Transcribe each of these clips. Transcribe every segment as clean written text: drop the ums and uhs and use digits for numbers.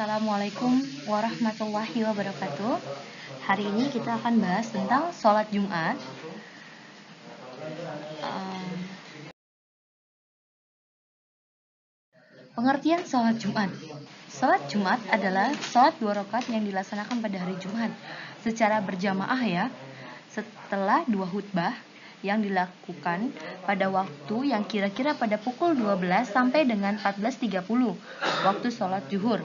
Assalamualaikum warahmatullahi wabarakatuh. Hari ini kita akan bahas tentang sholat Jumat. Pengertian sholat Jumat. Sholat Jumat adalah sholat 2 rakaat yang dilaksanakan pada hari Jumat secara berjamaah ya, setelah 2 khutbah yang dilakukan pada waktu yang kira-kira pada pukul 12 sampai dengan 14.30 waktu sholat zuhur.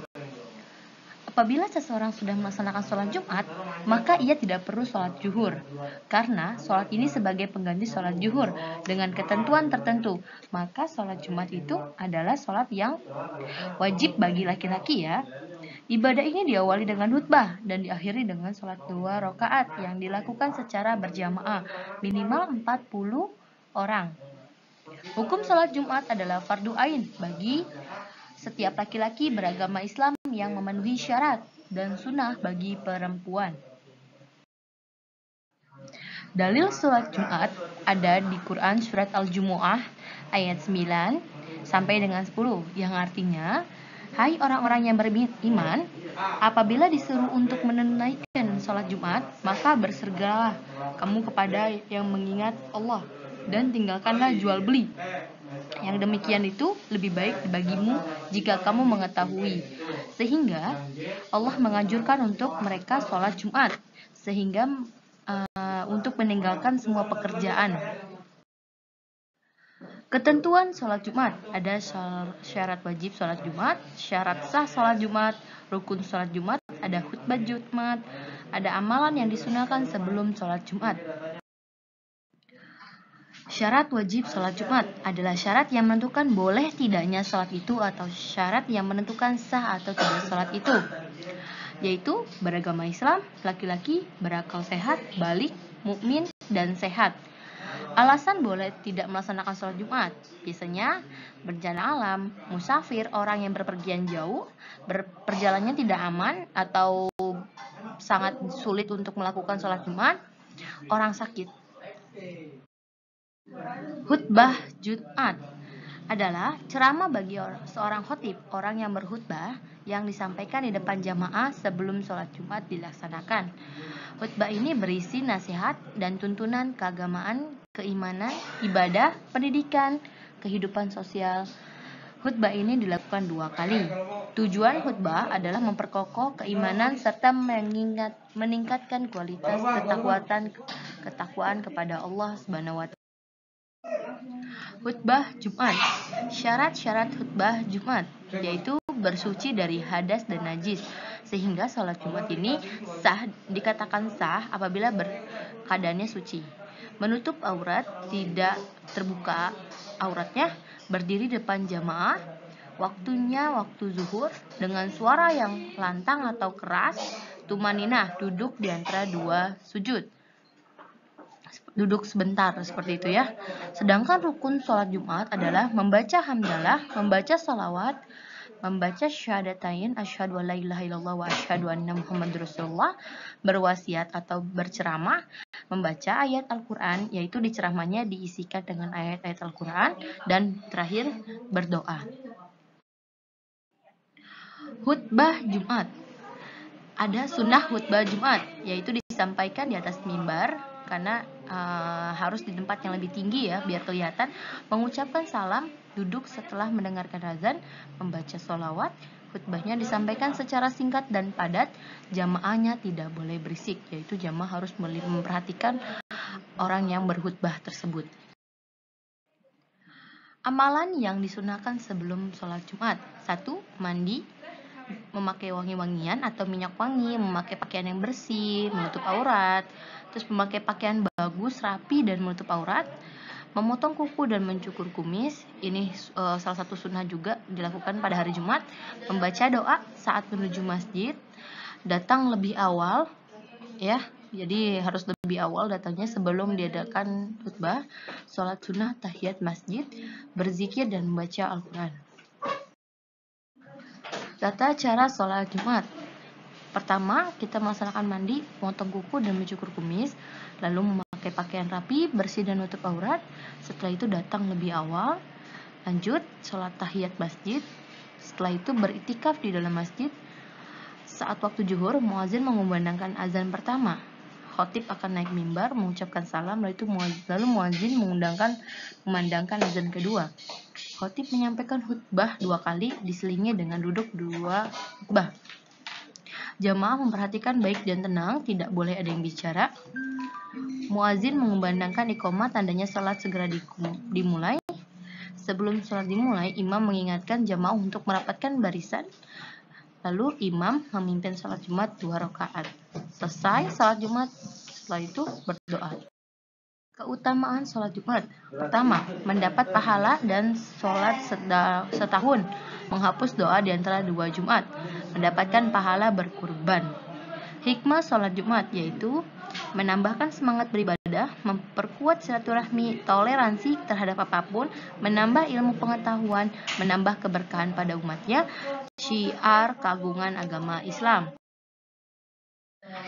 Apabila seseorang sudah melaksanakan sholat Jumat, maka ia tidak perlu sholat zuhur, karena sholat ini sebagai pengganti sholat zuhur dengan ketentuan tertentu. Maka sholat Jumat itu adalah sholat yang wajib bagi laki-laki ya. Ibadah ini diawali dengan khutbah dan diakhiri dengan sholat 2 rakaat yang dilakukan secara berjamaah, minimal 40 orang. Hukum sholat Jumat adalah fardu ain bagi setiap laki-laki beragama Islam yang memenuhi syarat dan sunnah bagi perempuan. Dalil sholat Jumat ada di Quran surat Al-Jumu'ah ayat 9 sampai dengan 10 yang artinya, hai orang-orang yang beriman, apabila disuruh untuk menunaikan sholat Jumat, maka bersergalah kamu kepada yang mengingat Allah dan tinggalkanlah jual beli. Yang demikian itu lebih baik bagimu jika kamu mengetahui. Sehingga Allah menganjurkan untuk mereka sholat Jumat, sehingga untuk meninggalkan semua pekerjaan. Ketentuan sholat Jumat, ada syarat wajib sholat Jumat, syarat sah sholat Jumat, rukun sholat Jumat, ada khutbah Jumat, ada amalan yang disunahkan sebelum sholat Jumat. Syarat wajib sholat Jumat adalah syarat yang menentukan boleh tidaknya sholat itu atau syarat yang menentukan sah atau tidak sholat itu, yaitu beragama Islam, laki-laki, berakal sehat, balik, mukmin, dan sehat. Alasan boleh tidak melaksanakan sholat Jumat biasanya bencana alam, musafir, orang yang berpergian jauh, perjalanannya tidak aman atau sangat sulit untuk melakukan sholat Jumat, orang sakit. Khutbah Jumat adalah ceramah bagi seorang khotib, orang yang berkhutbah yang disampaikan di depan jamaah sebelum sholat Jumat dilaksanakan. Khutbah ini berisi nasihat dan tuntunan keagamaan, keimanan, ibadah, pendidikan, kehidupan sosial. Khutbah ini dilakukan 2 kali. Tujuan khutbah adalah memperkokoh keimanan serta meningkatkan kualitas ketakwaan kepada Allah Subhanahu wa Ta'ala. Khutbah Jumat. Syarat-syarat khutbah Jumat yaitu bersuci dari hadas dan najis, sehingga sholat Jumat ini dikatakan sah apabila keadaannya suci. Menutup aurat, tidak terbuka auratnya, berdiri depan jamaah, waktunya waktu zuhur dengan suara yang lantang atau keras, tumaninah, duduk di antara 2 sujud. Duduk sebentar seperti itu ya. Sedangkan rukun sholat Jumat adalah membaca hamdalah, membaca salawat, membaca syahadatain asyhadu alla ilaha illallah wa asyhadu anna muhammadur rasulullah, berwasiat atau berceramah, membaca ayat Al-Quran, yaitu di ceramahnya diisikan dengan ayat-ayat Al-Quran, dan terakhir berdoa. Khutbah Jumat. Ada sunnah khutbah Jumat, yaitu disampaikan di atas mimbar, karena harus di tempat yang lebih tinggi ya, biar kelihatan, mengucapkan salam, duduk setelah mendengarkan azan, membaca sholawat. Khutbahnya disampaikan secara singkat dan padat, jamaahnya tidak boleh berisik, yaitu jamaah harus memperhatikan orang yang berkhutbah tersebut. Amalan yang disunahkan sebelum sholat Jumat. 1. Mandi, memakai wangi-wangian atau minyak wangi, memakai pakaian yang bersih, menutup aurat, terus memakai pakaian bagus, rapi, dan menutup aurat, memotong kuku dan mencukur kumis. Ini salah satu sunnah juga dilakukan pada hari Jumat. Membaca doa saat menuju masjid, datang lebih awal ya, jadi harus lebih awal datangnya sebelum diadakan khutbah, sholat sunnah tahiyat masjid, berzikir dan membaca Al-Quran. Tata cara sholat Jumat. Pertama, kita melaksanakan mandi, memotong kuku dan mencukur kumis, lalu memakai pakaian rapi, bersih dan nutup aurat. Setelah itu datang lebih awal, lanjut sholat tahiyat masjid. Setelah itu beriktikaf di dalam masjid, Saat waktu zuhur, muazin mengumandangkan azan pertama. Khatib akan naik mimbar, mengucapkan salam, lalu muazin memandangkan azan kedua. Khatib menyampaikan khutbah 2 kali, diselingi dengan duduk 2 khutbah. Jamaah memperhatikan baik dan tenang, tidak boleh ada yang bicara. Muazin mengumandangkan iqamah, tandanya salat segera dimulai. Sebelum salat dimulai, imam mengingatkan jamaah untuk merapatkan barisan. Lalu imam memimpin salat Jumat 2 rakaat. Selesai salat Jumat, setelah itu berdoa. Keutamaan salat Jumat. Pertama, mendapat pahala dan salat setahun, menghapus doa di antara 2 Jumat, mendapatkan pahala berkurban. Hikmah salat Jumat yaitu menambahkan semangat beribadah, memperkuat silaturahmi, toleransi terhadap apapun, menambah ilmu pengetahuan, menambah keberkahan pada umatnya, syiar keagungan agama Islam.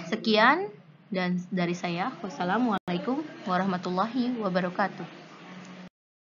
Sekian dan dari saya. Wassalamualaikum warahmatullahi wabarakatuh.